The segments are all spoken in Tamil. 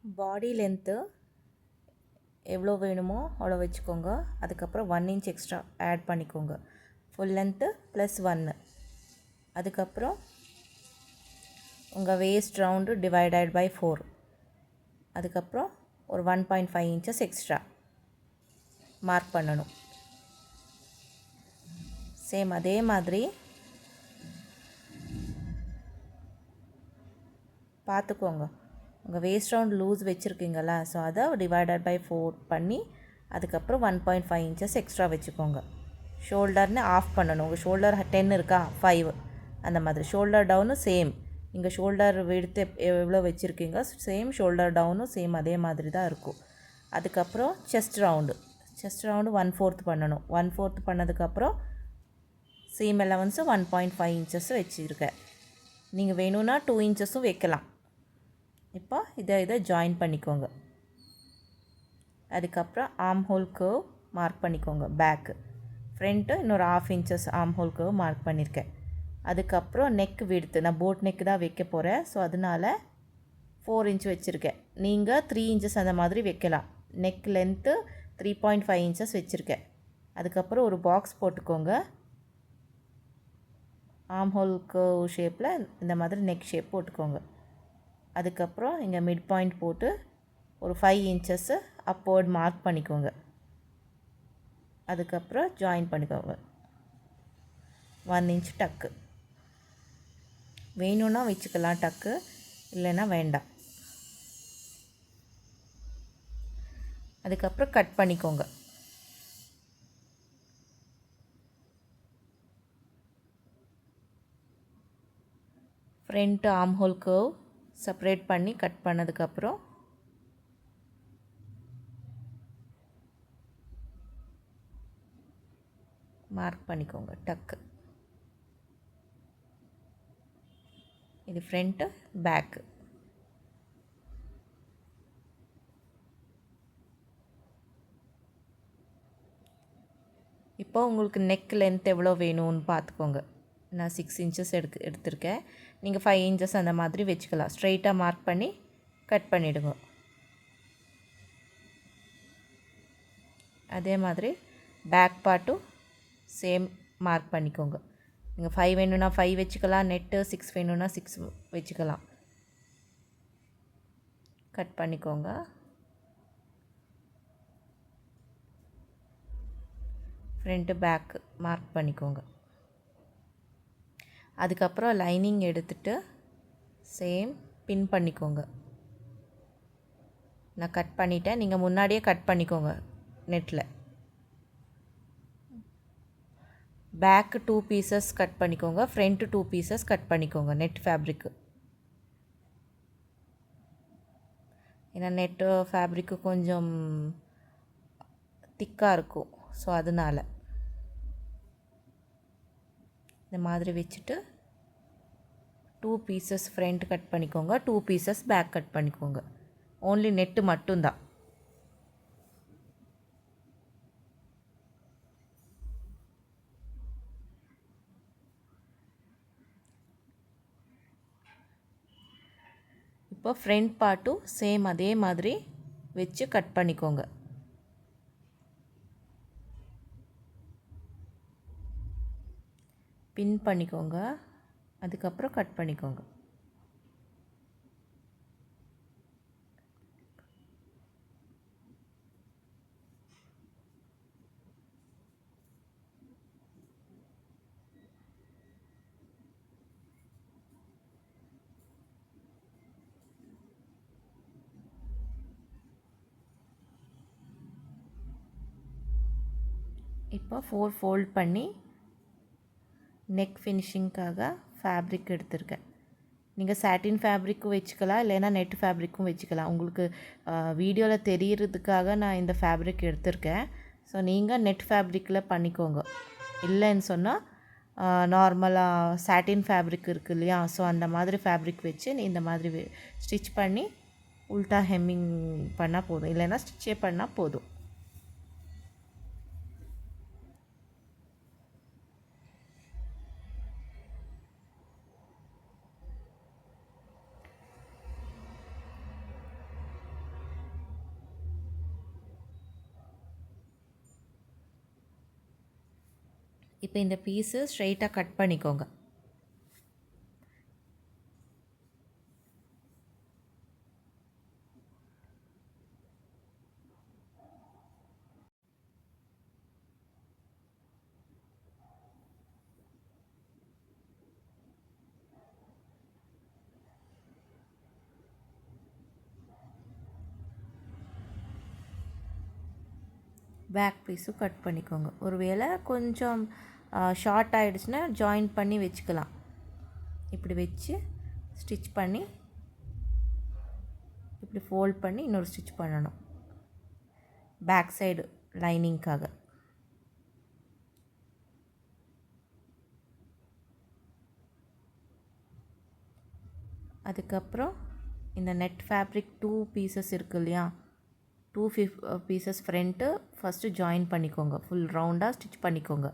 பாடி லென்த்து எவ்வளோ வேணுமோ அவ்வளோ வச்சுக்கோங்க. அதுக்கப்புறம் 1 இன்ச் எக்ஸ்ட்ரா ஆட் பண்ணிக்கோங்க. Full length plus 1. அதுக்கப்புறம் உங்கள் வேஸ்ட் ரவுண்டு டிவைடட் பை 4. அதுக்கப்புறம் ஒரு 1.5 இன்ச்சஸ் எக்ஸ்ட்ரா மார்க் பண்ணணும். சேம் அதே மாதிரி பார்த்துக்கோங்க. உங்கள் வேஸ்ட் ரவுண்ட் லூஸ் வச்சுருக்கீங்களா, ஸோ அதை டிவைடட் பை 4 பண்ணி அதுக்கப்புறம் 1.5 இன்ச்சஸ் எக்ஸ்ட்ரா வச்சுக்கோங்க. ஷோல்டர்னு ஆஃப் பண்ணணும். உங்கள் ஷோல்டர் 10 இருக்கா, 5 அந்த மாதிரி. Shoulder down same. நீங்கள் ஷோல்டர் விடுத்து எவ்வளோ வச்சுருக்கீங்க, சேம் ஷோல்டர் டவுனும் சேம் அதே மாதிரி தான் இருக்கும். அதுக்கப்புறம் செஸ்ட் ரவுண்டு 1/4 பண்ணணும். 1/4 பண்ணதுக்கப்புறம் சீம் அலவன்ஸு 1.5 இன்ச்சஸ் வச்சுருக்கேன். நீங்கள் வேணும்னா 2 இன்ச்சஸும் வைக்கலாம். இப்போ இதை ஜாயின் பண்ணிக்கோங்க. அதுக்கப்புறம் ஆர்ம் ஹோல் கர்வ் மார்க் பண்ணிக்கோங்க. பேக்கு ஃப்ரண்ட்டு இன்னொரு 1/2 inches arm whole curve mark பண்ணியிருக்கேன். அதுக்கப்புறம் நெக் விடுத்து நான் போட் நெக் தான் வைக்க போகிறேன். ஸோ அதனால் 4 இன்ச் வச்சுருக்கேன். நீங்கள் 3 இன்ச்சஸ் அந்த மாதிரி வைக்கலாம். நெக் லென்த்து 3.5 இன்ச்சஸ் வச்சுருக்கேன். அதுக்கப்புறம் ஒரு பாக்ஸ் போட்டுக்கோங்க. ஆர்ம் ஹோல் கர்வ் ஷேப்பில் இந்த மாதிரி நெக் ஷேப் போட்டுக்கோங்க. அதுக்கப்புறம் இங்கே மிட் பாயிண்ட் போட்டு ஒரு 5 இன்ச்சஸ்ஸு அப்போர்ட் மார்க் பண்ணிக்கோங்க. அதுக்கப்புறம் ஜாயின் பண்ணிக்கோங்க. 1 இன்ச் டக்கு வேணும்னா வச்சுக்கலாம், டக்கு இல்லைன்னா வேண்டாம். அதுக்கப்புறம் கட் பண்ணிக்கோங்க. Front arm whole curve separate பண்ணி கட் பண்ணதுக்கப்புறம் மார்க் பண்ணிக்கோங்க டக்கு. இது ஃப்ரண்ட்டு, பேக்கு. இப்போ உங்களுக்கு நெக் லென்த் எவ்வளோ வேணும்னு பார்த்துக்கோங்க. நான் 6 இன்ச்சஸ் எடுத்திருக்கேன். நீங்கள் 5 இன்ச்சஸ் அந்த மாதிரி வச்சுக்கலாம். ஸ்ட்ரெயிட்டாக மார்க் பண்ணி கட் பண்ணிவிடுங்க. அதே மாதிரி பேக் பார்ட்டும் சேம் மார்க் பண்ணிக்கோங்க. நீங்கள் 5 வேணும்னா 5 வச்சுக்கலாம், நெட்டு 6 வேணும்னா 6 வச்சுக்கலாம். கட் பண்ணிக்கோங்க. ஃப்ரண்ட்டு பேக்கு மார்க் பண்ணிக்கோங்க. அதுக்கப்புறம் லைனிங் எடுத்துகிட்டு சேம் பின் பண்ணிக்கோங்க. நான் கட் பண்ணிட்டேன். நீங்கள் முன்னாடியே கட் பண்ணிக்கோங்க. நெட்டில் பேக்கு 2 பீசஸ் கட் பண்ணிக்கோங்க. ஃப்ரண்ட்டு 2 பீசஸ் கட் பண்ணிக்கோங்க நெட் ஃபேப்ரிக்கு. ஏன்னா நெட்டு ஃபேப்ரிக்கு கொஞ்சம் திக்காக இருக்கும். ஸோ அதனால் இந்த மாதிரி வச்சுட்டு 2 பீசஸ் ஃப்ரண்ட் கட் பண்ணிக்கோங்க, 2 பீசஸ் பேக் கட் பண்ணிக்கோங்க. ஓன்லி நெட்டு மட்டும்தான். இப்போ ஃப்ரண்ட் பார்ட்டும் சேம் அதே மாதிரி வச்சு கட் பண்ணிக்கோங்க. பின் பண்ணிக்கோங்க. அதுக்கப்புறம் கட் பண்ணிக்கோங்க. இப்போ 4 ஃபோல்ட் பண்ணி நெக் ஃபினிஷிங்க்காக ஃபேப்ரிக் எடுத்திருக்கேன். நீங்கள் சாட்டின் ஃபேப்ரிக்கும் வச்சுக்கலாம், இல்லைன்னா நெட் ஃபேப்ரிக்கும் வச்சுக்கலாம். உங்களுக்கு வீடியோவில் தெரியறதுக்காக நான் இந்த ஃபேப்ரிக் எடுத்திருக்கேன். ஸோ நீங்கள் நெட் ஃபேப்ரிக்கில் பண்ணிக்கோங்க. இல்லைன்னு சொன்னால் நார்மலாக சாட்டின் ஃபேப்ரிக் இருக்குது இல்லையா, ஸோ அந்த மாதிரி ஃபேப்ரிக் வச்சு நீ இந்த மாதிரி ஸ்டிச் பண்ணி உல்ட்டா ஹெம்மிங் பண்ணால் போதும், இல்லைன்னா ஸ்டிச்சே பண்ணால் போதும். இப்போ இந்த பீஸு ஸ்ட்ரைட்டாக கட் பண்ணிக்கோங்க. பேக் பீஸும் கட் பண்ணிக்கோங்க. ஒரு வேளை கொஞ்சம் ஷார்ட் ஆகிடுச்சுன்னா ஜாயின் பண்ணி வச்சுக்கலாம். இப்படி வச்சு ஸ்டிச் பண்ணி இப்படி ஃபோல்ட் பண்ணி இன்னொரு ஸ்டிச் பண்ணணும் பேக் சைடு லைனிங்க்காக. அதுக்கப்புறம் இந்த நெட் ஃபேப்ரிக் 2 பீசஸ் இருக்குது இல்லையா, 2 பீசஸ் ஃப்ரண்ட்டு ஃபஸ்ட்டு ஜாயின் பண்ணிக்கோங்க. ஃபுல் ரவுண்டாக ஸ்டிச் பண்ணிக்கோங்க.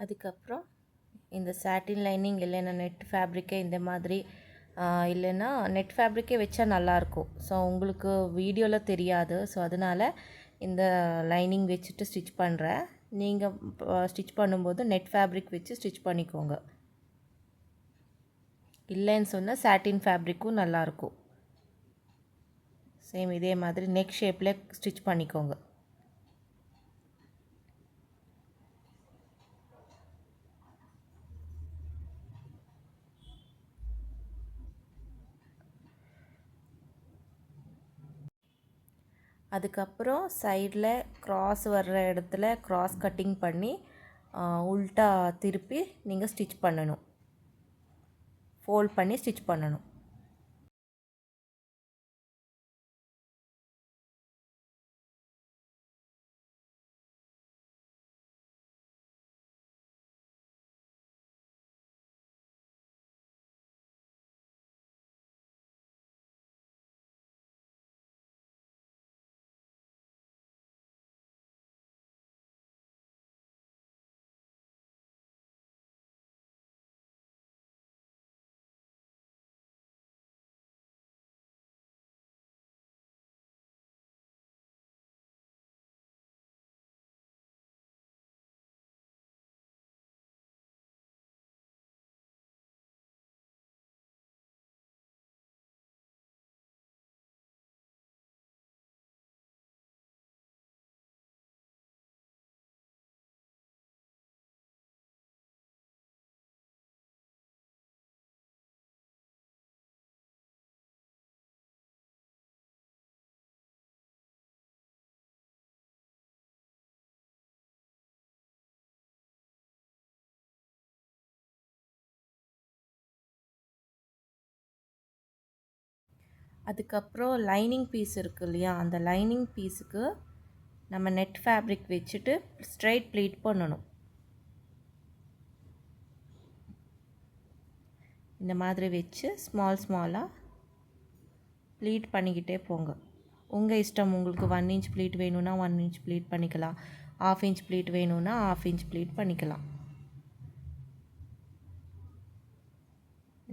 அதுக்கப்புறம் இந்த சாட்டின் லைனிங் இல்லைன்னா நெட் ஃபேப்ரிக்கே இந்த மாதிரி இல்லைன்னா நெட் ஃபேப்ரிக்கே வச்சா நல்லாயிருக்கும். ஸோ உங்களுக்கு வீடியோவில் தெரியாது. ஸோ அதனால் இந்த லைனிங் வச்சுட்டு ஸ்டிச் பண்ணுறேன். நீங்கள் ஸ்டிச் பண்ணும்போது நெட் ஃபேப்ரிக் வச்சு ஸ்டிச் பண்ணிக்கோங்க. இல்லைன்னு சொன்னால் சாட்டின் ஃபேப்ரிக்கும் நல்லாயிருக்கும். சேம் இதே மாதிரி நெக் ஷேப்பில் ஸ்டிச் பண்ணிக்கோங்க. அதுக்கப்புறம் சைடில் க்ராஸ் வர்ற இடத்துல க்ராஸ் கட்டிங் பண்ணி உல்ட்டா திருப்பி நீங்கள் ஸ்டிச் பண்ணணும். ஃபோல்ட் பண்ணி ஸ்டிச் பண்ணணும். அதுக்கப்புறம் லைனிங் பீஸ் இருக்குது இல்லையா, அந்த லைனிங் பீஸுக்கு நம்ம நெட் ஃபேப்ரிக் வச்சுட்டு ஸ்ட்ரைட் ப்ளீட் பண்ணணும். இந்த மாதிரி வச்சு ஸ்மாலாக ப்ளீட் பண்ணிக்கிட்டே போங்க. உங்கள் இஷ்டம். உங்களுக்கு 1 இன்ச் ப்ளீட் வேணும்னா 1 இன்ச் ப்ளீட் பண்ணிக்கலாம். 1/2 இன்ச் ப்ளீட் வேணும்னா 1/2 இன்ச் ப்ளீட் பண்ணிக்கலாம்.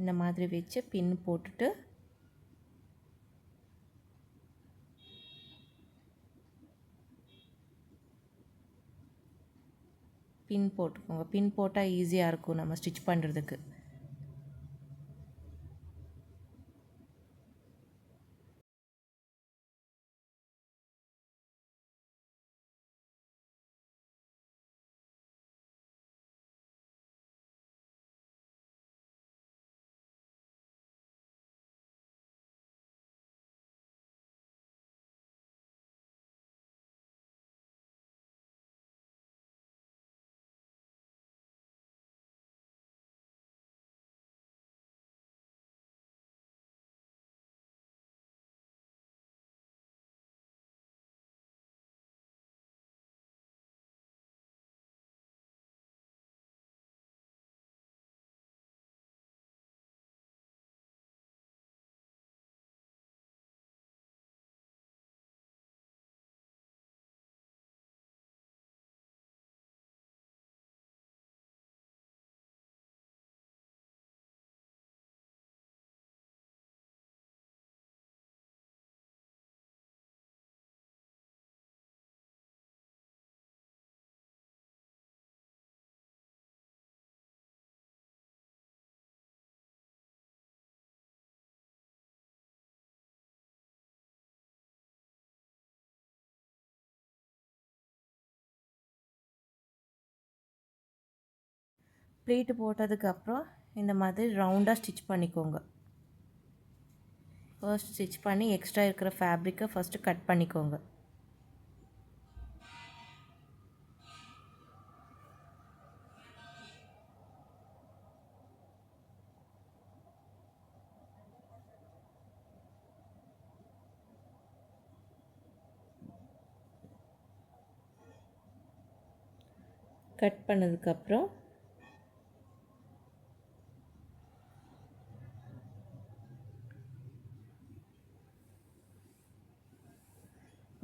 இந்த மாதிரி வச்சு பின் போட்டுட்டு பின் போட்டுக்கோங்க. பின் போட்டால் ஈஸியாக இருக்கும் நம்ம ஸ்டிச் பண்ணுறதுக்கு. ப்ளீட்டு போட்டதுக்கப்புறம் இந்த மாதிரி ரவுண்டாக ஸ்டிச் பண்ணிக்கோங்க. ஃபர்ஸ்ட் ஸ்டிச் பண்ணி எக்ஸ்ட்ரா இருக்கிற ஃபேப்ரிக்கை ஃபஸ்ட்டு கட் பண்ணிக்கோங்க. கட் பண்ணதுக்கப்புறம்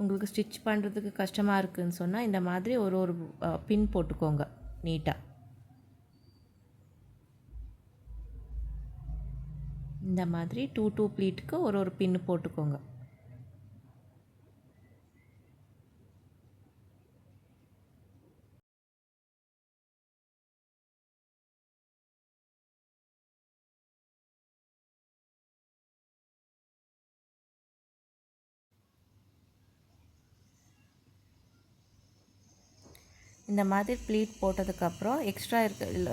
உங்களுக்கு ஸ்டிச் பண்ணுறதுக்கு கஷ்டமாக இருக்குதுன்னு சொன்னால் இந்த மாதிரி ஒரு பின் போட்டுக்கோங்க நீட்டாக. இந்த மாதிரி டூ ப்ளீட்டுக்கு ஒரு பின்னு போட்டுக்கோங்க. இந்த மாதிரி ப்ளீட் போட்டதுக்கப்புறம் எக்ஸ்ட்ரா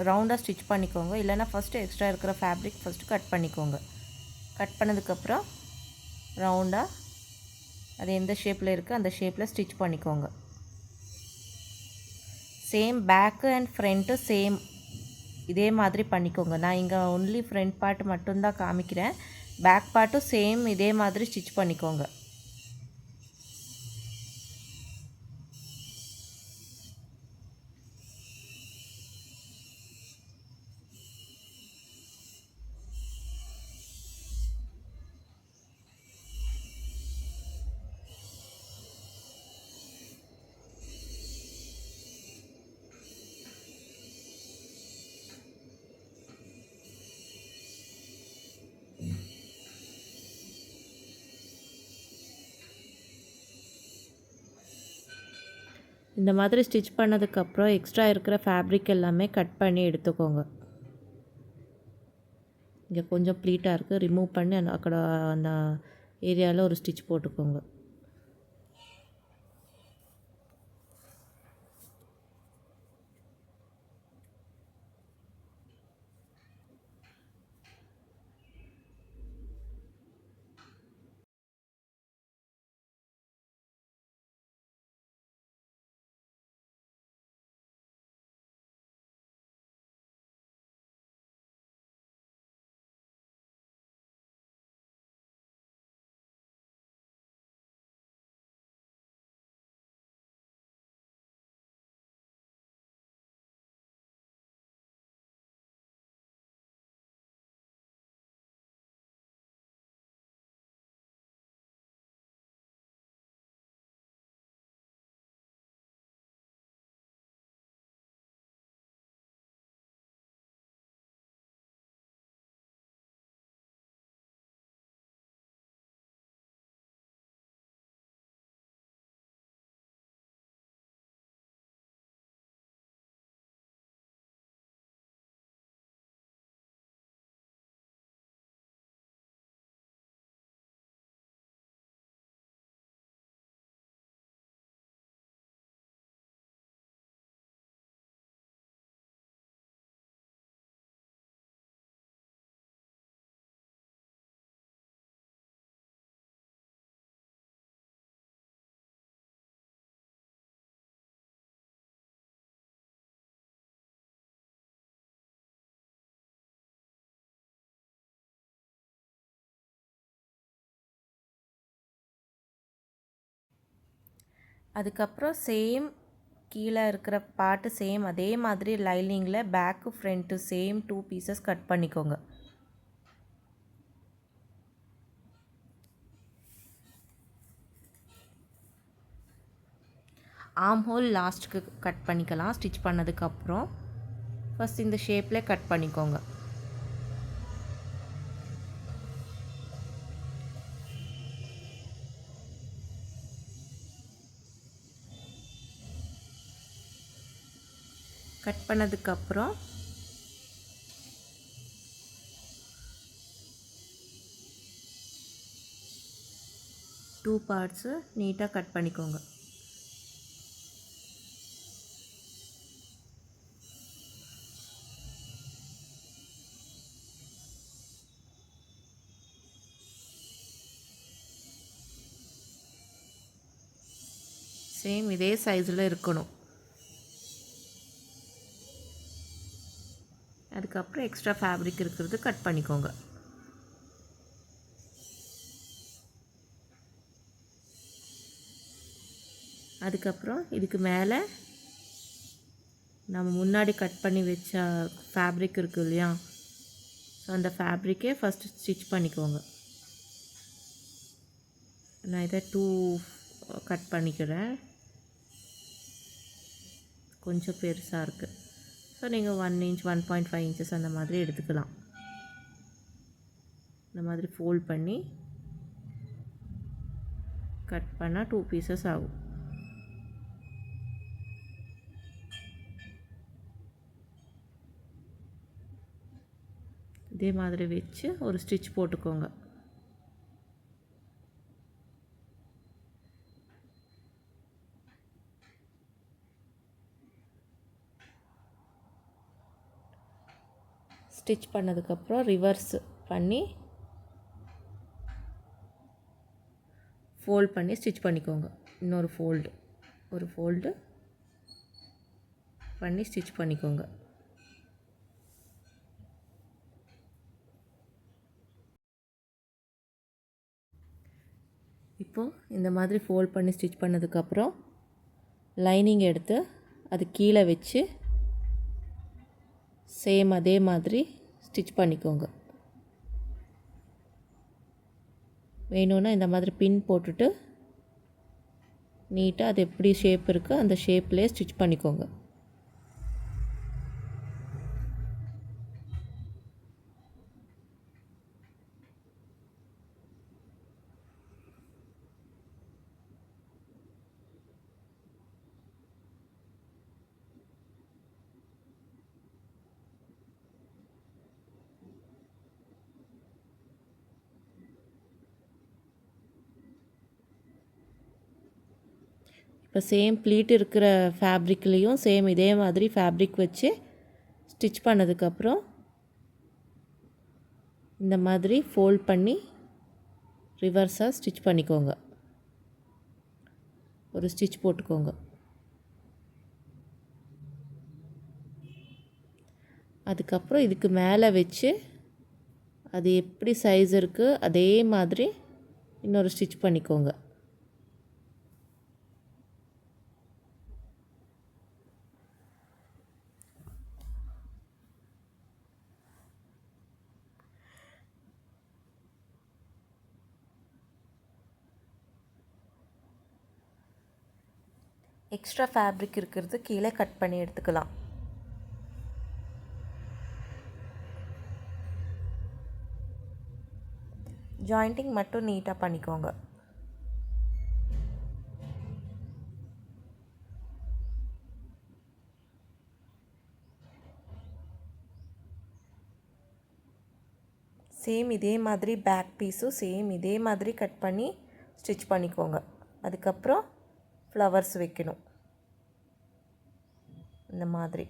ரவுண்டாக ஸ்டிச் பண்ணிக்கோங்க. இல்லைனா ஃபஸ்ட்டு எக்ஸ்ட்ரா இருக்கிற ஃபேப்ரிக் ஃபஸ்ட்டு கட் பண்ணிக்கோங்க. கட் பண்ணதுக்கப்புறம் ரவுண்டாக அது எந்த ஷேப்பில் இருக்குது அந்த ஷேப்பில் ஸ்டிச் பண்ணிக்கோங்க. Same back and front same இதே மாதிரி பண்ணிக்கோங்க. நான் இங்கே ஒன்லி ஃப்ரண்ட் பார்ட் மட்டும்தான் காமிக்கிறேன். பேக் பார்ட்டும் சேம் இதே மாதிரி ஸ்டிச் பண்ணிக்கோங்க. இந்த மாதிரி ஸ்டிச் பண்ணதுக்கப்புறம் எக்ஸ்ட்ரா இருக்கிற ஃபேப்ரிக் எல்லாமே கட் பண்ணி எடுத்துக்கோங்க. இங்கே கொஞ்சம் ப்ளீட்டாக இருக்குது, ரிமூவ் பண்ணி அந்த ஏரியாவில் ஒரு ஸ்டிச் போட்டுக்கோங்க. அதுக்கப்புறம் சேம் கீழே இருக்கிற பார்ட்டு சேம் அதே மாதிரி லைனிங்கில் back front same 2 pieces cut பண்ணிக்கோங்க. ஆர்ம் ஹோல் லாஸ்ட்டுக்கு கட் பண்ணிக்கலாம். ஸ்டிச் பண்ணதுக்கப்புறம் ஃபஸ்ட் இந்த ஷேப்பில் கட் பண்ணிக்கோங்க. கட் பண்ணதுக்கப்புறம் டூ பார்ட்ஸு நீட்டாக கட் பண்ணிக்கோங்க. சேம் இதே சைஸில் இருக்கணும். அதுக்கப்புறம் எக்ஸ்ட்ரா ஃபேப்ரிக் இருக்கிறது கட் பண்ணிக்கோங்க. அதுக்கப்புறம் இதுக்கு மேலே நம்ம முன்னாடி கட் பண்ணி வச்ச ஃபேப்ரிக் இருக்குது இல்லையா, ஸோ அந்த ஃபேப்ரிக்கே ஃபஸ்ட்டு ஸ்டிச் பண்ணிக்கோங்க. நான் இதை 2 கட் பண்ணிக்கிறேன், கொஞ்சம் பெருசாக இருக்குது. ஸோ நீங்கள் 1 inch 1.5 inches அந்த மாதிரி எடுத்துக்கலாம். இந்த மாதிரி ஃபோல்ட் பண்ணி கட் பண்ணால் 2 pieces ஆகும். இதே மாதிரி வச்சு ஒரு ஸ்டிச் போட்டுக்கோங்க. ஸ்டிச் பண்ணதுக்கப்புறம் ரிவர்ஸ் பண்ணி ஃபோல்ட் பண்ணி ஸ்டிச் பண்ணிக்கோங்க. இன்னொரு ஒரு ஃபோல்டு பண்ணி ஸ்டிச் பண்ணிக்கோங்க. இப்போது இந்த மாதிரி ஃபோல்ட் பண்ணி ஸ்டிச் பண்ணதுக்கப்புறம் லைனிங் எடுத்து அது கீழே வச்சு சேம் அதே மாதிரி ஸ்டிச் பண்ணிக்கோங்க. வேணும்னா இந்த மாதிரி பின் போட்டுட்டு நீட்டாக அது எப்படி ஷேப் இருக்குது அந்த ஷேப்லேயே ஸ்டிச் பண்ணிக்கோங்க. இப்போ சேம் ப்ளீட் இருக்கிற ஃபேப்ரிக்லேயும் சேம் இதே மாதிரி ஃபேப்ரிக் வச்சு ஸ்டிச் பண்ணதுக்கப்புறம் இந்த மாதிரி ஃபோல்ட் பண்ணி ரிவர்ஸாக ஸ்டிச் பண்ணிக்கோங்க. ஒரு ஸ்டிச் போட்டுக்கோங்க. அதுக்கப்புறம் இதுக்கு மேலே வச்சு அது எப்படி சைஸ் இருக்குது அதே மாதிரி இன்னொரு ஸ்டிச் பண்ணிக்கோங்க. எக்ஸ்ட்ரா ஃபேப்ரிக் இருக்கிறது கீழே கட் பண்ணி எடுத்துக்கலாம். ஜாயிண்டிங் மட்டும் நீட்டாக பண்ணிக்கோங்க. சேம் இதே மாதிரி பேக் பீஸும் சேம் இதே மாதிரி கட் பண்ணி ஸ்டிச் பண்ணிக்கோங்க. அதுக்கப்புறம் ஃப்ளவர்ஸ் வைக்கணும். இந்த மாதிரி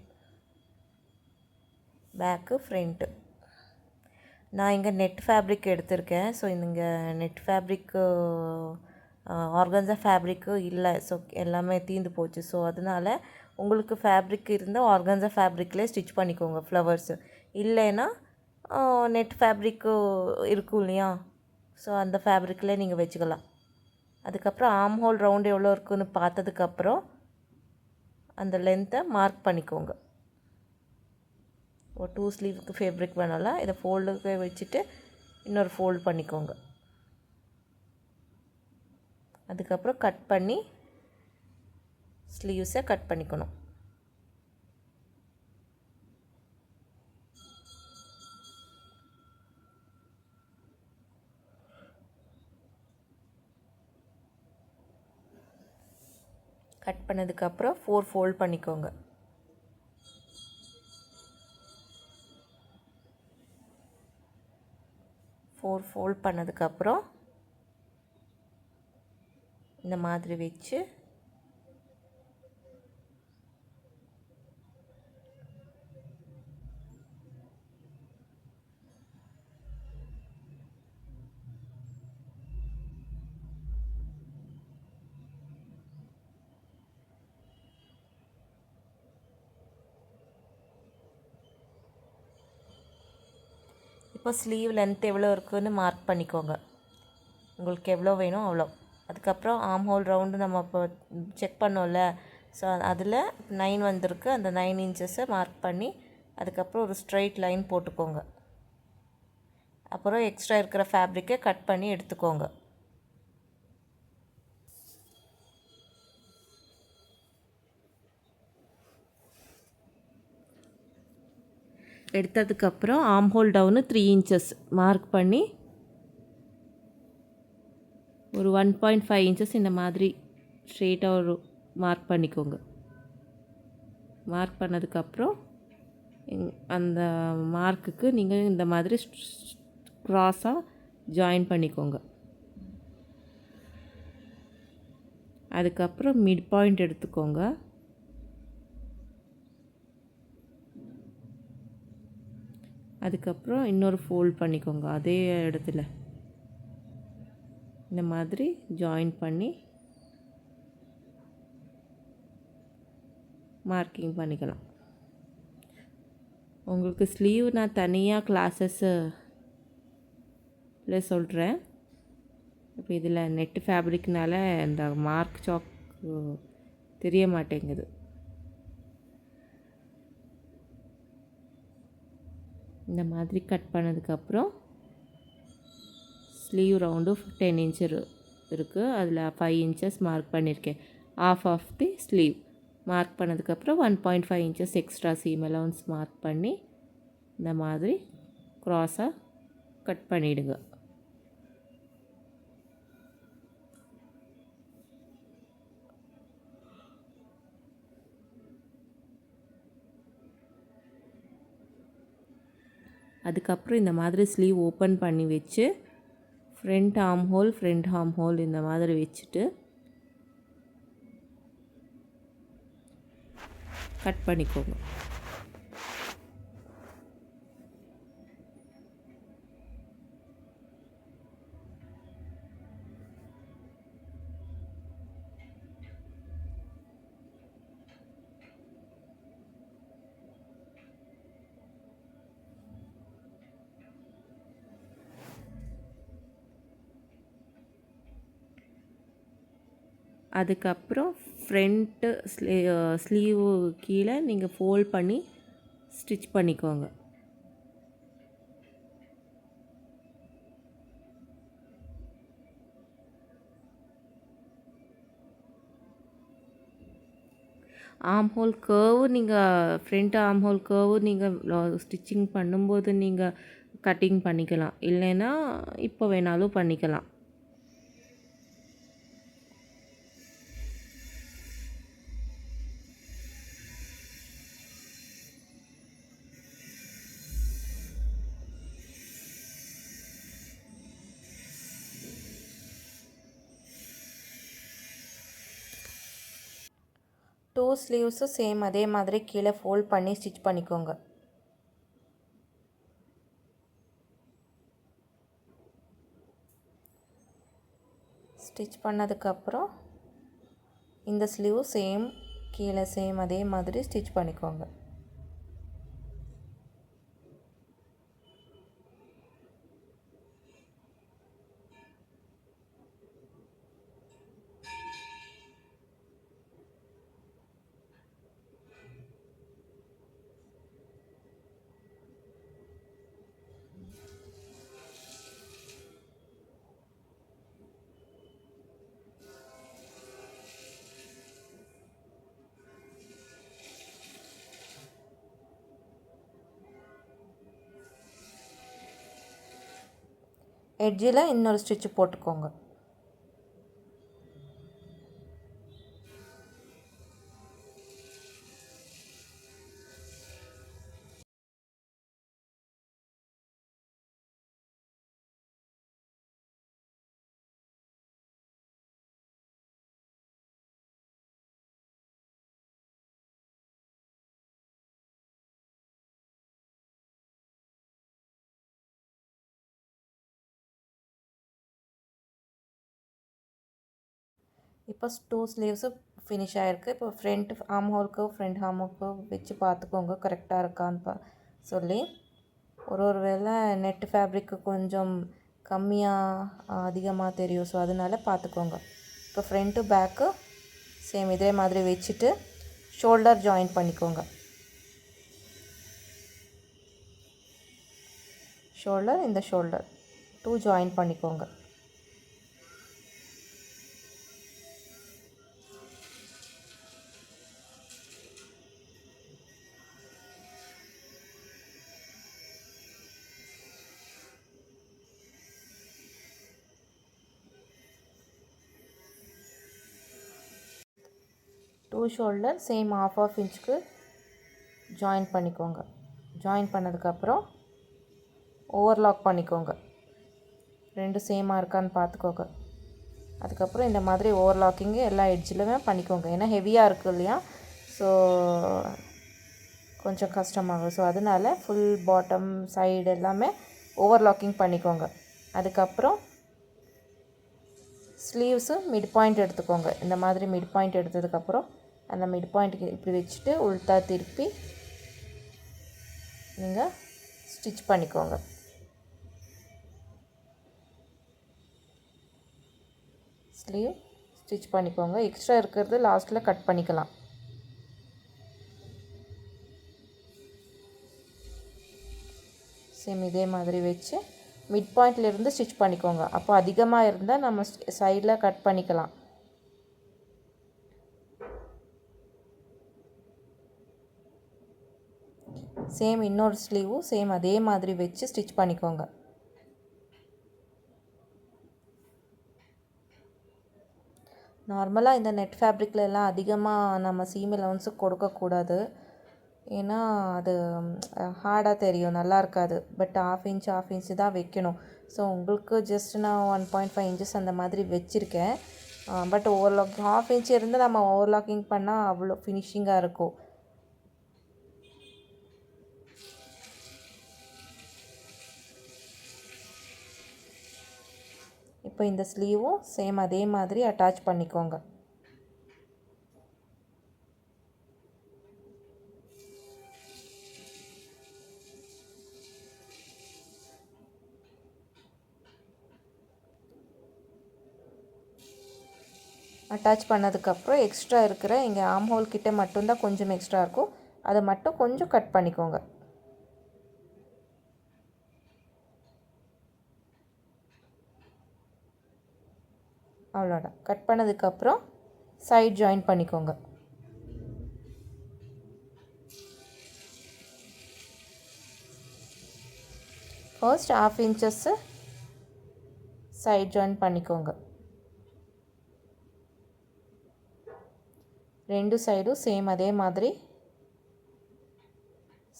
பேக்கு ஃப்ரண்ட்டு. நான் இங்கே நெட் ஃபேப்ரிக் எடுத்திருக்கேன். ஸோ இங்கே நெட் ஃபேப்ரிக்கு ஆர்கன்ஸா ஃபேப்ரிக்கு இல்லை. ஸோ எல்லாமே தீர்ந்து போச்சு. ஸோ அதனால் உங்களுக்கு ஃபேப்ரிக் இருந்தால் ஆர்கன்ஸா ஃபேப்ரிக்லேயே ஸ்டிச் பண்ணிக்கோங்க ஃப்ளவர்ஸு. இல்லைன்னா நெட் ஃபேப்ரிக்கு இருக்கும் இல்லையா, ஸோ அந்த ஃபேப்ரிக்கில் நீங்கள் வச்சுக்கலாம். அதுக்கப்புறம் ஆர்ம் ஹோல் ரவுண்டு எவ்வளோ இருக்குதுன்னு பார்த்ததுக்கப்புறம் அந்த லென்த்தை மார்க் பண்ணிக்கோங்க. ஒரு 2 ஸ்லீவுக்கு ஃபேப்ரிக் வேணாலும் இதை ஃபோல்டுக்கு வச்சுட்டு இன்னொரு ஃபோல்டு பண்ணிக்கோங்க. அதுக்கப்புறம் கட் பண்ணி ஸ்லீவ்ஸை கட் பண்ணிக்கணும். கட் பண்ணதுக்கப்புறம் 4 ஃபோல்ட் பண்ணிக்கோங்க. ஃபோல்ட் பண்ணதுக்கப்புறம் இந்த மாதிரி வச்சு இப்போ ஸ்லீவ் லென்த் எவ்வளோ இருக்குதுன்னு மார்க் பண்ணிக்கோங்க. உங்களுக்கு எவ்வளோ வேணும் அவ்வளோ. அதுக்கப்புறம் ஆர்ம் ஹோல் ரவுண்டு நம்ம இப்போ செக் பண்ணோம்ல, ஸோ அதில் 9 வந்திருக்கு. அந்த 9 இன்ச்சஸை மார்க் பண்ணி அதுக்கப்புறம் ஒரு ஸ்ட்ரைட் லைன் போட்டுக்கோங்க. அப்புறம் எக்ஸ்ட்ரா இருக்கிற ஃபேப்ரிக்கை கட் பண்ணி எடுத்துக்கோங்க. எடுத்ததுக்கப்புறம் arm hole down 3 inches mark பண்ணி ஒரு 1.5 இன்ச்சஸ் இந்த மாதிரி ஸ்ட்ரெயிட்டாக ஒரு மார்க் பண்ணிக்கோங்க. மார்க் பண்ணதுக்கப்புறம் அந்த மார்க்குக்கு நீங்கள் இந்த மாதிரி க்ராஸாக ஜாயின் பண்ணிக்கோங்க. அதுக்கப்புறம் மிட் பாயிண்ட் எடுத்துக்கோங்க. அதுக்கப்புறம் இன்னொரு ஃபோல்ட் பண்ணிக்கோங்க. அதே இடத்துல இந்த மாதிரி ஜாயின் பண்ணி மார்க்கிங் பண்ணிக்கலாம். உங்களுக்கு ஸ்லீவ் நான் தனியாக கிளாஸஸில் சொல்கிறேன். இப்போ இதில் நெட்டு ஃபேப்ரிக்னால இந்த மார்க் சாக் தெரிய மாட்டேங்குது. இந்த மாதிரி கட் பண்ணதுக்கப்புறம் ஸ்லீவ் ரவுண்டு 10 இன்ச் இருக்குது. அதில் 5 இன்ச்சஸ் மார்க் பண்ணியிருக்கேன். ஆஃப் தி ஸ்லீவ் மார்க் பண்ணதுக்கப்புறம் 1.5 inches extra seam allowance mark பண்ணி இந்த மாதிரி க்ராஸாக கட் பண்ணிவிடுங்க. அதுக்கப்புறம் இந்த மாதிரி ஸ்லீவ் ஓப்பன் பண்ணி வச்சு ஃப்ரண்ட் ஆர்ம் ஹோல் இந்த மாதிரி வச்சுட்டு கட் பண்ணிக்கோங்க. அதுக்கப்புறம் ஃப்ரண்ட்டு ஸ்லீவு கீழே நீங்கள் ஃபோல்ட் பண்ணி ஸ்டிச் பண்ணிக்கோங்க. ஆர்ம் ஹோல் கர்வு நீங்கள் ஃப்ரண்ட் ஆர்ம் ஹோல் கர்வு நீங்கள் ஸ்டிச்சிங் பண்ணும்போது நீங்கள் கட்டிங் பண்ணிக்கலாம், இல்லைன்னா இப்போ வேணாலும் பண்ணிக்கலாம். டூ ஸ்லீவ்ஸும் சேம் அதே மாதிரி கீழே ஃபோல்ட் பண்ணி ஸ்டிச் பண்ணிக்கோங்க. ஸ்டிச் பண்ணதுக்கப்புறம் இந்த ஸ்லீவ் கீழே அதே மாதிரி ஸ்டிச் பண்ணிக்கோங்க. எட்ஜில் இன்னொரு ஸ்டிச்சு போட்டுக்கோங்க. இப்போ டூ ஸ்லீவ்ஸும் ஃபினிஷ் ஆகிருக்கு. இப்போ ஃப்ரண்ட் ஆர்ம் ஹோல்க்கு வச்சு பார்த்துக்கோங்க கரெக்டாக இருக்கான்னு சொல்லி. ஒரு வேளை நெட் ஃபேப்ரிக்கு கொஞ்சம் கம்மியாக அதிகமாக தெரியும். ஸோ அதனால பார்த்துக்கோங்க. இப்போ ஃப்ரண்ட்டு பேக்கு சேம் இதே மாதிரி வச்சுட்டு ஷோல்டர் ஜாயின் பண்ணிக்கோங்க. இந்த ஷோல்டர் 2 ஜாயின் பண்ணிக்கோங்க. ஷோல்டர் சேம் ஆஃப் இன்ச்சுக்கு ஜாயின் பண்ணிக்கோங்க. ஜாயின் பண்ணதுக்கப்புறம் ஓவர்லாக் பண்ணிக்கோங்க. 2 சேமாக இருக்கான்னு பார்த்துக்கோங்க. அதுக்கப்புறம் இந்த மாதிரி ஓவர்லாக்கிங்கு எல்லா எட்ஜிலுமே பண்ணிக்கோங்க. ஏன்னா ஹெவியாக இருக்குது இல்லையா, ஸோ கொஞ்சம் கஷ்டமாகும். ஸோ அதனால் ஃபுல் பாட்டம் சைடு எல்லாமே ஓவர்லாக்கிங் பண்ணிக்கோங்க. அதுக்கப்புறம் ஸ்லீவ்ஸு மிட் பாயிண்ட் எடுத்துக்கோங்க. இந்த மாதிரி மிட் பாயிண்ட் எடுத்ததுக்கப்புறம் அந்த மிட் பாயிண்ட்டுக்கு இப்படி வச்சுட்டு உள்டா திருப்பி நீங்கள் ஸ்டிச் பண்ணிக்கோங்க. ஸ்லீவ் ஸ்டிச் பண்ணிக்கோங்க. எக்ஸ்ட்ரா இருக்கிறது லாஸ்ட்டில் கட் பண்ணிக்கலாம். சேம் இதே மாதிரி வச்சு மிட் பாயிண்ட்லேருந்து ஸ்டிச் பண்ணிக்கோங்க. அப்போ அதிகமாக இருந்தால் நம்ம சைடில் கட் பண்ணிக்கலாம். சேம் இன்னொரு ஸ்லீவும் சேம் அதே மாதிரி வச்சு ஸ்டிச் பண்ணிக்கோங்க. நார்மலாக இந்த நெட் ஃபேப்ரிக்கில் எல்லாம் அதிகமாக நம்ம சீம் அலவன்ஸு கொடுக்கக்கூடாது. ஏன்னா அது ஹார்டாக தெரியும், நல்லா இருக்காது. பட் ஆஃப் இன்ச்சு தான் வைக்கணும். ஸோ உங்களுக்கு ஜஸ்ட் நான் 1.5 இன்ச்சஸ் அந்த மாதிரி வச்சுருக்கேன். பட் ஓவர்லாக்கிங் ஹாஃப் இன்ச் இருந்து நம்ம ஓவர்லாக்கிங் பண்ணால் அவ்வளோ ஃபினிஷிங்காக இருக்கும். இப்போ இந்த ஸ்லீவும் சேம் அதே மாதிரி அட்டாச் பண்ணிக்கோங்க. அட்டாச் பண்ணதுக்கப்புறம் எக்ஸ்ட்ரா இருக்கிற இங்கே ஆம் ஹோல் கிட்டே மட்டும்தான் கொஞ்சம் எக்ஸ்ட்ரா இருக்கும். அதை மட்டும் கொஞ்சம் கட் பண்ணிக்கோங்க. அவ்வளோதான். கட் பண்ணதுக்கப்புறம் சைட் ஜாயின் பண்ணிக்கோங்க. ஃபர்ஸ்ட் ½ இன்ச்சஸ்ஸு சைட் ஜாயின் பண்ணிக்கோங்க. 2 சைடும் சேம் அதே மாதிரி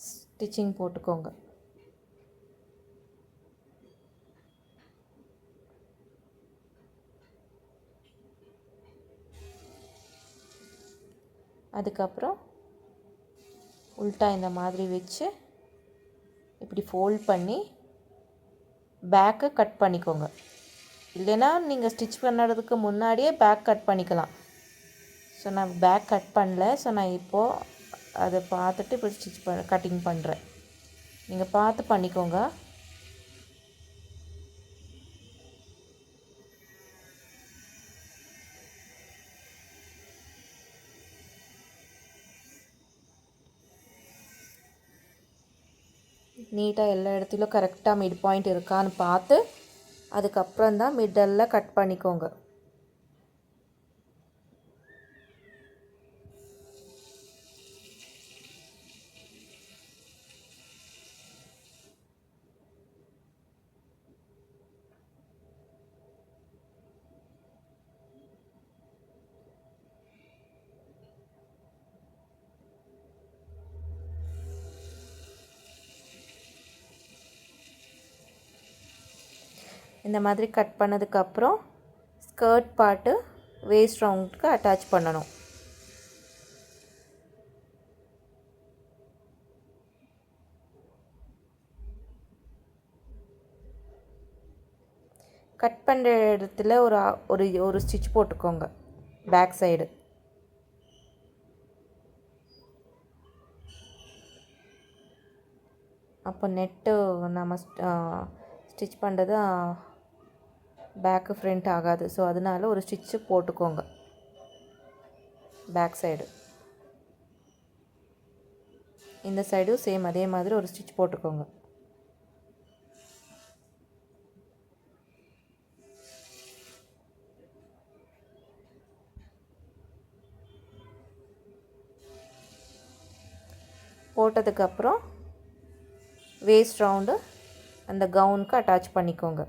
ஸ்டிச்சிங் போட்டுக்கோங்க. அதுக்கப்புறம் உல்ட்டா இந்த மாதிரி வச்சு இப்படி ஃபோல்ட் பண்ணி பேக்கை கட் பண்ணிக்கோங்க. இல்லைன்னா நீங்கள் ஸ்டிச் பண்ணுறதுக்கு முன்னாடியே பேக் கட் பண்ணிக்கலாம். ஸோ நான் பேக் கட் பண்ணல. ஸோ நான் இப்போது அதை பார்த்துட்டு இப்போ கட்டிங் பண்ணுறேன். நீங்கள் பார்த்து பண்ணிக்கோங்க. நீட்டாக எல்லா இடத்துலையும் கரெக்டாக மிட் பாயிண்ட் இருக்கான்னு பார்த்து அதுக்கப்புறம் தான் மிட்டலில் கட் பண்ணிக்கோங்க. இந்த மாதிரி கட் பண்ணதுக்கப்புறம் ஸ்கர்ட் பார்ட்டு வேஸ்ட் ரவுண்டுக்கு அட்டாச் பண்ணணும். கட் பண்ணுற இடத்துல ஒரு ஸ்டிச் போட்டுக்கோங்க பேக் சைடு. அப்போ நெட்டு நம்ம ஸ்டிச் பண்ணுறது பேக்கு ஃப்ரண்ட் ஆகாது. ஸோ அதனால ஒரு ஸ்டிச்சு போட்டுக்கோங்க பேக் சைடு. இந்த சைடும் சேம் அதே மாதிரி ஒரு ஸ்டிச் போட்டுக்கோங்க. போட்டதுக்கப்புறம் வேஸ்ட் ரவுண்டு அந்த கவுனுக்கு அட்டாச் பண்ணிக்கோங்க.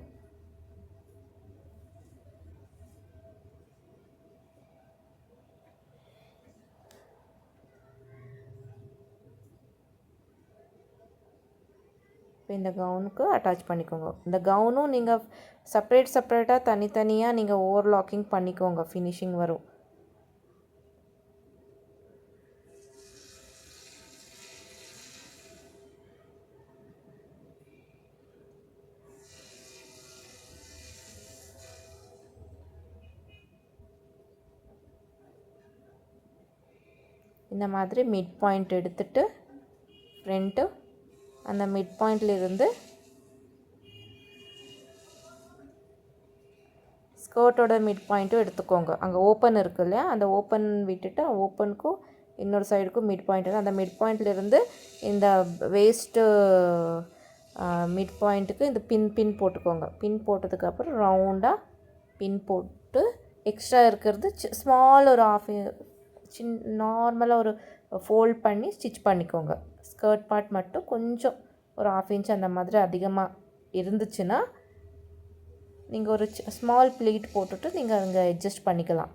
இப்போ இந்த கவுனுக்கு அட்டாச் பண்ணிக்கோங்க. இந்த கவுனும் நீங்கள் செப்பரேட்டாக தனித்தனியாக நீங்கள் ஓவர்லாக்கிங் பண்ணிக்கோங்க, ஃபினிஷிங் வரும். இந்த மாதிரி மிட் பாயிண்ட் எடுத்துகிட்டு ஃப்ரண்ட்டு அந்த மிட் பாயிண்ட்லேருந்து ஸ்கர்ட்டோட மிட் பாயிண்ட்டும் எடுத்துக்கோங்க. அங்கே ஓப்பன் இருக்குது இல்லையா, அந்த ஓப்பன் விட்டுட்டு ஓப்பனுக்கும் இன்னொரு சைடுக்கும் மிட் பாயிண்ட், அந்த மிட் பாயிண்ட்லேருந்து இந்த வேஸ்ட்டு மிட் பாயிண்ட்டுக்கு இந்த பின் போட்டுக்கோங்க. பின் போட்டதுக்கப்புறம் ரவுண்டாக பின் போட்டு எக்ஸ்ட்ரா இருக்கிறது ஸ்மால் ஒரு நார்மலாக ஒரு ஃபோல்ட் பண்ணி ஸ்டிச் பண்ணிக்கோங்க. ஸ்கர்ட் பார்ட் மட்டும் கொஞ்சம் ஒரு 1/2 இன்ச் அந்த மாதிரி அதிகமாக இருந்துச்சுன்னா நீங்கள் ஒரு ஸ்மால் ப்ளீட் போட்டுட்டு நீங்கள் அங்கே அட்ஜஸ்ட் பண்ணிக்கலாம்.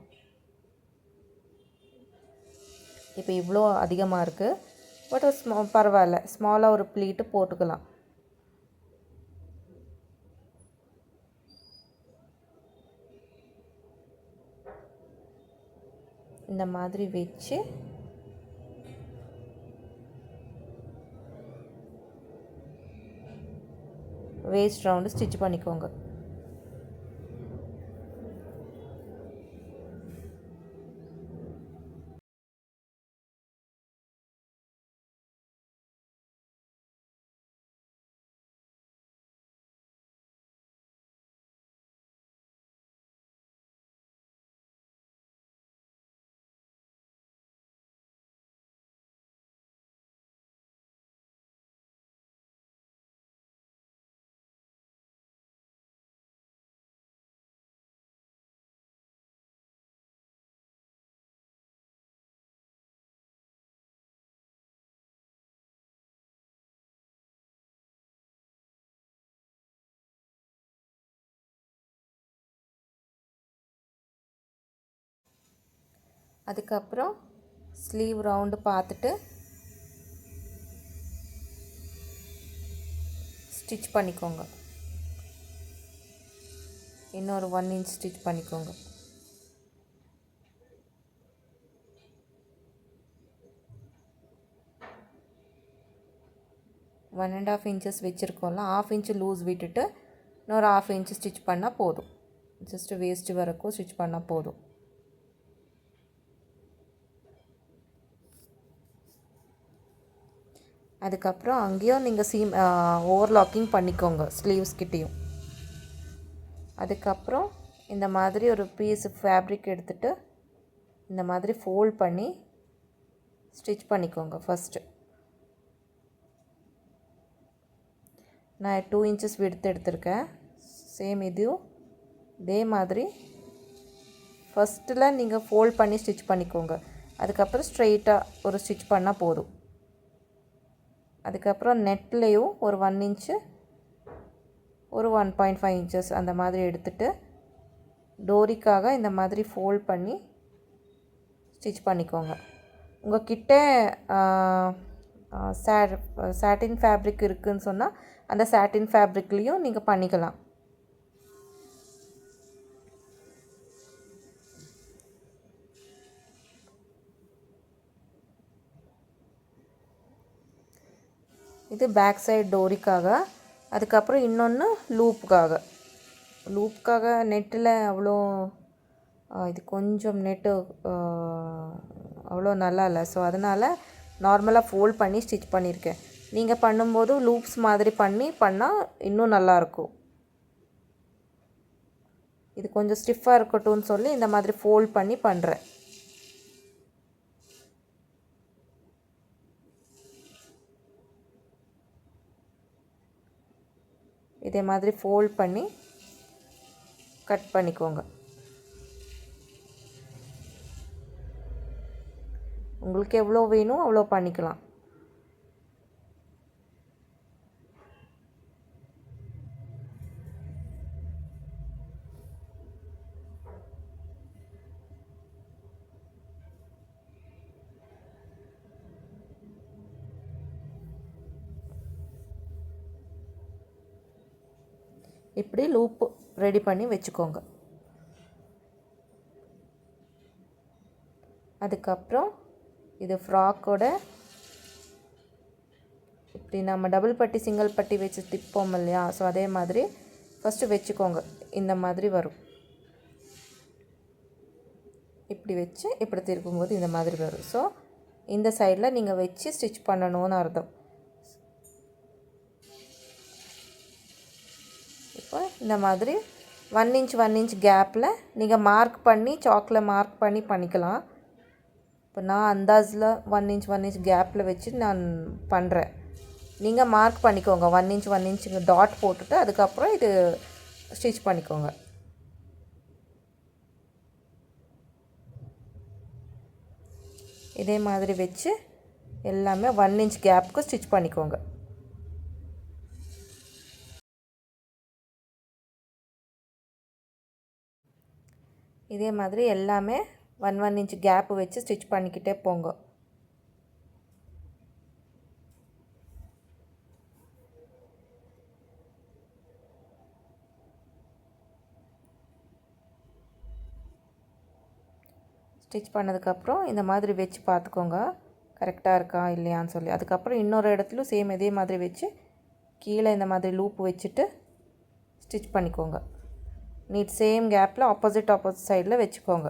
இப்போ இவ்வளோ அதிகமாக இருக்குது, பட் பரவாயில்ல, ஸ்மாலாக ஒரு ப்ளீட்டு போட்டுக்கலாம். இந்த மாதிரி வச்சு வேஸ்ட் ரவுண்டு ஸ்டிச் பண்ணிக்கோங்க. அதுக்கப்புறம் ஸ்லீவ் ரவுண்டு பார்த்துட்டு ஸ்டிச் பண்ணிக்கோங்க. இன்னொரு 1 இன்ச் ஸ்டிச் பண்ணிக்கோங்க. ஒன் அண்ட் ஆஃப் இன்ச்சஸ் வச்சுருக்கோம்ல, 1/2 இன்ச்சு லூஸ் விட்டுட்டு இன்னொரு 1/2 இன்ச்சு ஸ்டிச் பண்ணால் போதும். ஜஸ்ட்டு வேஸ்ட்டு வரைக்கும் ஸ்டிச் பண்ணால் போதும். அதுக்கப்புறம் அங்கேயும் நீங்கள் ஓவர்லாக்கிங் பண்ணிக்கோங்க ஸ்லீவ்ஸ் கிட்டேயும். அதுக்கப்புறம் இந்த மாதிரி ஒரு பீஸ் ஃபேப்ரிக் எடுத்துகிட்டு இந்த மாதிரி ஃபோல்ட் பண்ணி ஸ்டிச் பண்ணிக்கோங்க. ஃபஸ்ட்டு நான் 2 இன்ச்சஸ் விடுத்து எடுத்திருக்கேன். சேம் இதுவும் இதே மாதிரி ஃபஸ்ட்டில் நீங்கள் ஃபோல்ட் பண்ணி ஸ்டிச் பண்ணிக்கோங்க. அதுக்கப்புறம் ஸ்ட்ரெயிட்டாக ஒரு ஸ்டிச் பண்ணால் போதும். அதுக்கப்புறம் நெட்லேயும் ஒரு 1 இன்ச்சு ஒரு 1.5 இன்ச்சஸ் அந்த மாதிரி எடுத்துகிட்டு டோரிக்காக இந்த மாதிரி ஃபோல்ட் பண்ணி ஸ்டிச் பண்ணிக்கோங்க. உங்கள் கிட்டே சாட்டின் ஃபேப்ரிக் இருக்குதுன்னு சொன்னால் அந்த சாட்டின் ஃபேப்ரிக்லேயும் நீங்கள் பண்ணிக்கலாம். இது பேக் சைடு டோரிக்காக. அதுக்கப்புறம் இன்னொன்று லூப்புக்காக நெட்டில் அவ்வளோ இது கொஞ்சம் நெட்டு அவ்வளோ நல்லா இல்லை. ஸோ அதனால் நார்மலாக ஃபோல்ட் பண்ணி ஸ்டிச் பண்ணியிருக்கேன். நீங்கள் பண்ணும்போது லூப்ஸ் மாதிரி பண்ணால் இன்னும் நல்லாயிருக்கும். இது கொஞ்சம் ஸ்டிஃபாக இருக்கட்டும்னு சொல்லி இந்த மாதிரி ஃபோல்ட் பண்ணி பண்ணுறேன். இதே மாதிரி ஃபோல்ட் பண்ணி கட் பண்ணிக்கோங்க. உங்களுக்கு எவ்வளோ வேணும் அவ்வளோ பண்ணிக்கலாம். இப்படி லூப் ரெடி பண்ணி வச்சுக்கோங்க. அதுக்கப்புறம் இது ஃப்ராக்கோட இப்படி நம்ம டபுள் பட்டி சிங்கிள் பட்டி வச்சு திப்போம் இல்லையா, ஸோ அதே மாதிரி ஃபஸ்ட்டு வச்சுக்கோங்க. இந்த மாதிரி வரும். இப்படி வச்சு இப்படி திருப்பும்போது இந்த மாதிரி வரும். ஸோ இந்த சைடில் நீங்கள் வச்சு ஸ்டிச் பண்ணணும்னு அர்த்தம். இப்போ இந்த மாதிரி 1 இன்ச் 1 இன்ச் கேப்பில் நீங்கள் மார்க் பண்ணி சாக்கில் மார்க் பண்ணி பண்ணிக்கலாம். இப்போ நான் அந்தாஸில் 1 இன்ச் 1 இன்ச் கேப்பில் வச்சு நான் பண்ணுறேன். நீங்கள் மார்க் பண்ணிக்கோங்க. 1 இன்ச் 1 இன்ச்சுக்கு டாட் போட்டுட்டு அதுக்கப்புறம் இது ஸ்டிச் பண்ணிக்கோங்க. இதே மாதிரி வச்சு எல்லாமே 1 இன்ச் கேப்புக்கு ஸ்டிச் பண்ணிக்கோங்க. இதே மாதிரி எல்லாமே 1 இன்ச் கேப்பு வச்சு ஸ்டிச் பண்ணிக்கிட்டே போங்க. ஸ்டிச் பண்ணதுக்கப்புறம் இந்த மாதிரி வச்சு பார்த்துக்கோங்க கரெக்டாக இருக்கா இல்லையான்னு சொல்லி. அதுக்கப்புறம் இன்னொரு இடத்துலையும் சேம் இதே மாதிரி வச்சு கீழே இந்த மாதிரி லூப் வச்சுட்டு ஸ்டிச் பண்ணிக்கோங்க. நீட் சேம் கேப்பில் ஆப்போசிட் சைடில் வச்சுக்கோங்க.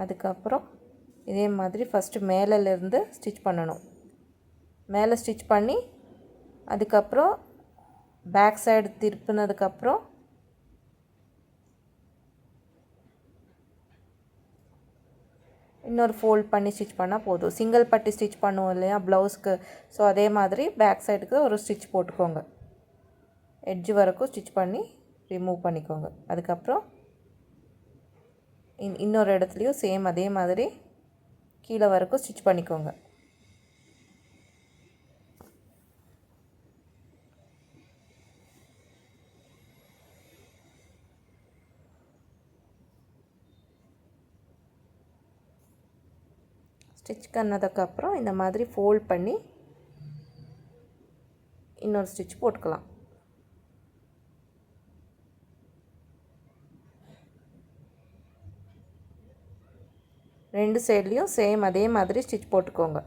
அதுக்கப்புறம் இதே மாதிரி ஃபஸ்ட்டு மேலேருந்து ஸ்டிச் பண்ணணும். மேலே ஸ்டிச் பண்ணி அதுக்கப்புறம் பேக் சைடு திருப்பினதுக்கப்புறம் இன்னொரு ஃபோல்ட் பண்ணி ஸ்டிச் பண்ணால் போதும். சிங்கிள் பட்டி ஸ்டிச் பண்ணுவோம் இல்லையா ப்ளவுஸ்க்கு, ஸோ அதே மாதிரி பேக் சைடுக்கு ஒரு ஸ்டிச் போட்டுக்கோங்க. எட்ஜ் வரைக்கும் ஸ்டிச் பண்ணி ரிமூவ் பண்ணிக்கோங்க. அதுக்கப்புறம் இன்னொரு இடத்துலையும் சேம் அதே மாதிரி கீழே வரைக்கும் ஸ்டிச் பண்ணிக்கோங்க. ஸ்டிச் பண்ணதுக்கப்புறம் இந்த மாதிரி ஃபோல்ட் பண்ணி இன்னொரு ஸ்டிச் போட்டுக்கலாம். ரெண்டு சைட்லேயும் சேம் அதே மாதிரி ஸ்டிச் போட்டுக்கோங்க.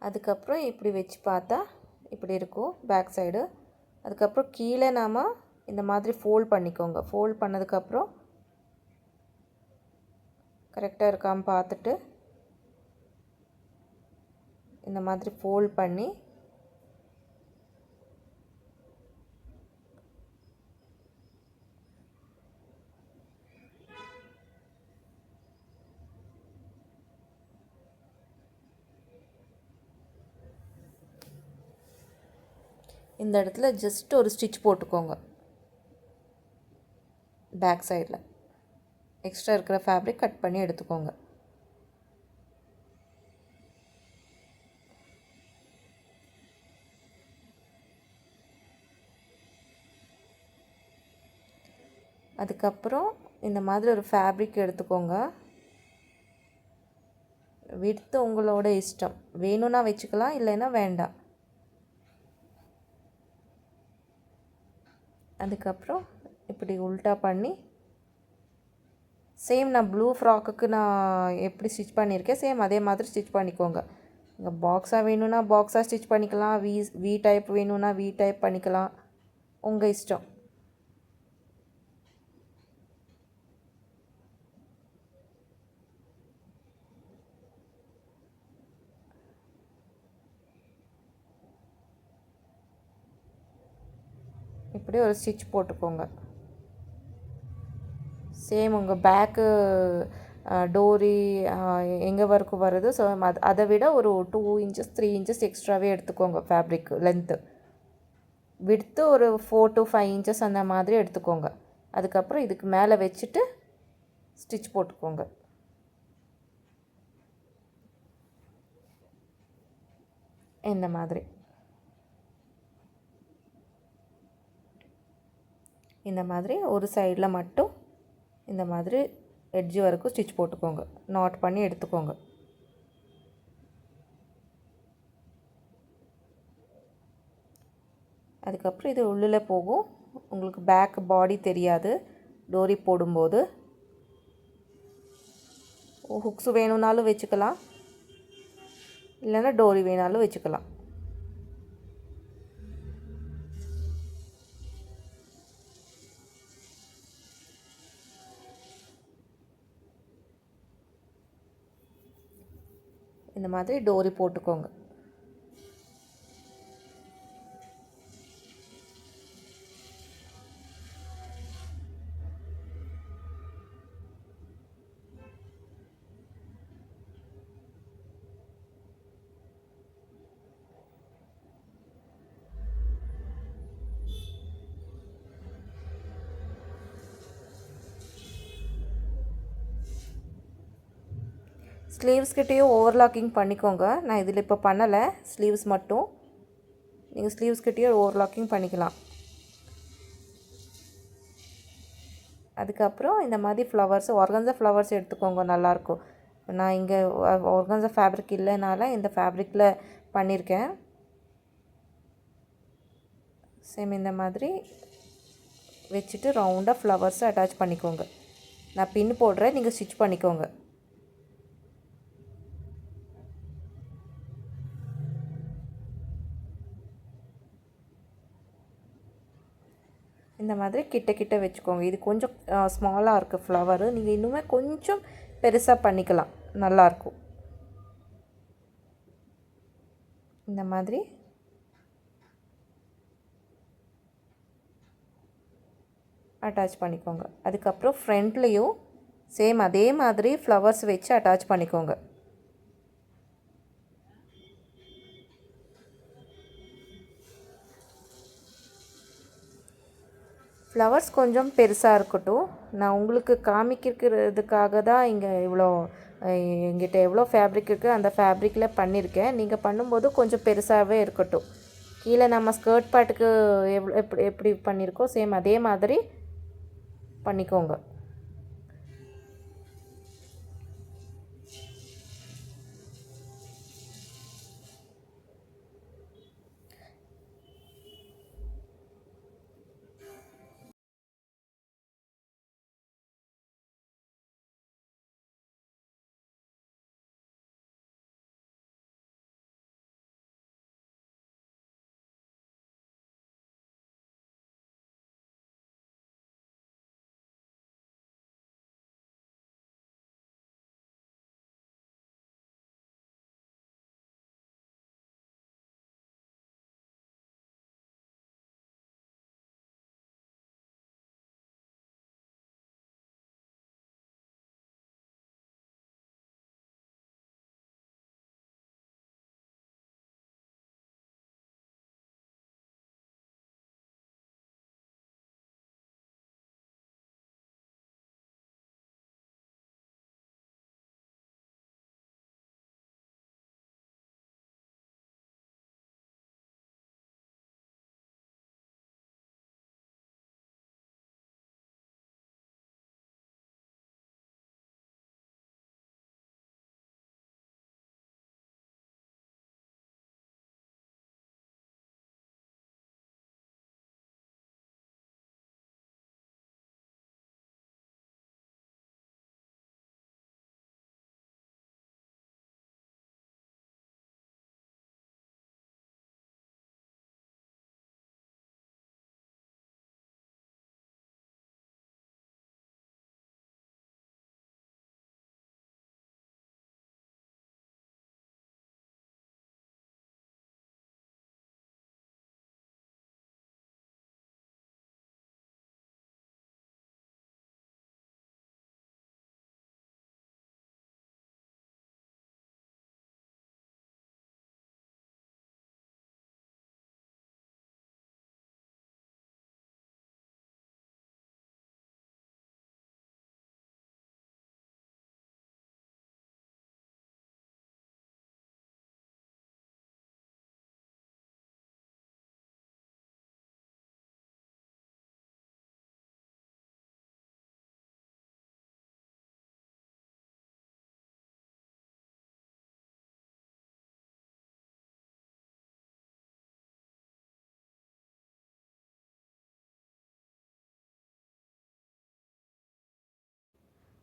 அதுக்கப்புறம் இப்படி வச்சு பார்த்தா இப்படி இருக்கும் பேக் சைடு. அதுக்கப்புறம் கீழே நாம் இந்த மாதிரி ஃபோல்ட் பண்ணிக்கோங்க. ஃபோல்ட் பண்ணதுக்கப்புறம் கரெக்டாக இருக்கான்னு பார்த்துட்டு இந்த மாதிரி ஃபோல்ட் பண்ணி இந்த இடத்துல ஜஸ்ட் ஒரு ஸ்டிச் போட்டுக்கோங்க. பேக் சைடில் எக்ஸ்ட்ரா இருக்கிற ஃபேப்ரிக் கட் பண்ணி எடுத்துக்கோங்க. அதுக்கப்புறம் இந்த மாதிரி ஒரு ஃபேப்ரிக் எடுத்துக்கோங்க. விட்த்து உங்களோட இஷ்டம், வேணும்னா வச்சுக்கலாம், இல்லைன்னா வேண்டாம். அதுக்கப்புறம் இப்படி உல்ட்டா பண்ணி சேம் நான் ப்ளூ ஃப்ராக்குக்கு நான் எப்படி ஸ்டிச் பண்ணியிருக்கேன் சேம் அதே மாதிரி ஸ்டிச் பண்ணிக்கோங்க. இங்கே பாக்ஸாக வேணும்னா பாக்ஸாக ஸ்டிச் பண்ணிக்கலாம், வி டைப் வேணும்னா வி டைப் பண்ணிக்கலாம், உங்கள் இஷ்டம். இப்படி ஒரு ஸ்டிச் போட்டுக்கோங்க. சேம் உங்கள் பேக்கு டோரி எங்கே வரைக்கும் வருது, ஸோ அதை விட ஒரு 2 இன்ச்சஸ் 3 இன்ச்சஸ் எக்ஸ்ட்ராவே எடுத்துக்கோங்க ஃபேப்ரிக் லென்த்து. விட்த்து ஒரு 4 to 5 இன்ச்சஸ் அந்த மாதிரி எடுத்துக்கோங்க. அதுக்கப்புறம் இதுக்கு மேலே வச்சுட்டு ஸ்டிச் போட்டுக்கோங்க. இந்த மாதிரி ஒரு சைடில் மட்டும் இந்த மாதிரி எட்ஜ் வரைக்கும் ஸ்டிச் போட்டுக்கோங்க. நாட் பண்ணி எடுத்துக்கோங்க. அதுக்கப்புறம் இது உள்ளே போகும், உங்களுக்கு பேக் பாடி தெரியாது டோரி போடும்போது. ஹுக்ஸ் வேணும்னாலும் வச்சுக்கலாம், இல்லைன்னா டோரி வேணாலும் வச்சுக்கலாம். இந்த மாதிரி டோரி போட்டுக்கோங்க. ஸ்லீவ்ஸ் கிட்டேயும் ஓவர்லாக்கிங் பண்ணிக்கோங்க. நான் இதில் இப்போ பண்ணலை, ஸ்லீவ்ஸ் மட்டும். நீங்கள் ஸ்லீவ்ஸ் கிட்டேயும் ஓவர்லாக்கிங் பண்ணிக்கலாம். அதுக்கப்புறம் இந்த மாதிரி ஃப்ளவர்ஸ், ஆர்கன்ஸா ஃப்ளவர்ஸ் எடுத்துக்கோங்க, நல்லாயிருக்கும். நான் இங்கே ஆர்கன்ஸா ஃபேப்ரிக் இல்லைனால இந்த ஃபேப்ரிக்கில் பண்ணியிருக்கேன். சேம் இந்த மாதிரி வச்சுட்டு ரவுண்டாக ஃப்ளவர்ஸை அட்டாச் பண்ணிக்கோங்க. நான் பின் போடுறேன், நீங்கள் ஸ்டிச் பண்ணிக்கோங்க. இந்த மாதிரி கிட்ட கிட்ட வச்சுக்கோங்க. இது கொஞ்சம் ஸ்மாலாக இருக்குது ஃப்ளவரு, நீங்கள் இன்னுமே கொஞ்சம் பெருசாக பண்ணிக்கலாம், நல்லாயிருக்கும். இந்த மாதிரி அட்டாச் பண்ணிக்கோங்க. அதுக்கப்புறம் ஃப்ரண்ட்லேயும் சேம் அதே மாதிரி ஃப்ளவர்ஸ் வச்சு அட்டாச் பண்ணிக்கோங்க. ஃப்ளவர்ஸ் கொஞ்சம் பெருசாக இருக்கட்டும், நான் உங்களுக்கு காமிக்கிறதுக்காக தான் இங்கே இவ்வளோ எங்கிட்ட எவ்வளோ ஃபேப்ரிக் இருக்குது அந்த ஃபேப்ரிக்கில் பண்ணியிருக்கேன். நீங்கள் பண்ணும்போது கொஞ்சம் பெருசாகவே இருக்கட்டும். கீழே நம்ம ஸ்கர்ட் பார்ட்டுக்கு எப்படி எப்படி பண்ணியிருக்கோம் சேம் அதே மாதிரி பண்ணிக்கோங்க.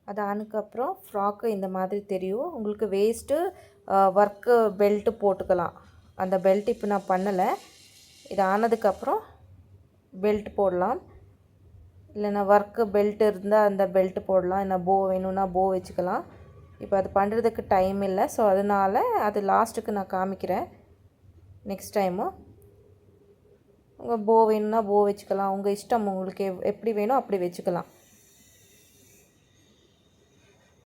அது ஆனதுக்கப்புறம் ஃப்ராக்கு இந்த மாதிரி தெரியும். உங்களுக்கு வேஸ்ட்டு ஒர்க்கு பெல்ட்டு போட்டுக்கலாம். அந்த பெல்ட் இப்போ நான் பண்ணலை. இது ஆனதுக்கப்புறம் பெல்ட் போடலாம். இல்லைனா ஒர்க்கு பெல்ட் இருந்தால் அந்த பெல்ட் போடலாம். இல்லை போ வேணும்னா போ வச்சுக்கலாம். இப்போ அது பண்ணுறதுக்கு டைம் இல்லை. ஸோ அதனால் அது லாஸ்ட்டுக்கு நான் காமிக்கிறேன் நெக்ஸ்ட் டைமு. உங்கள் போ வேணும்னா போ வச்சுக்கலாம். உங்கள் இஷ்டம், உங்களுக்கு எப்படி வேணும் அப்படி வச்சுக்கலாம்.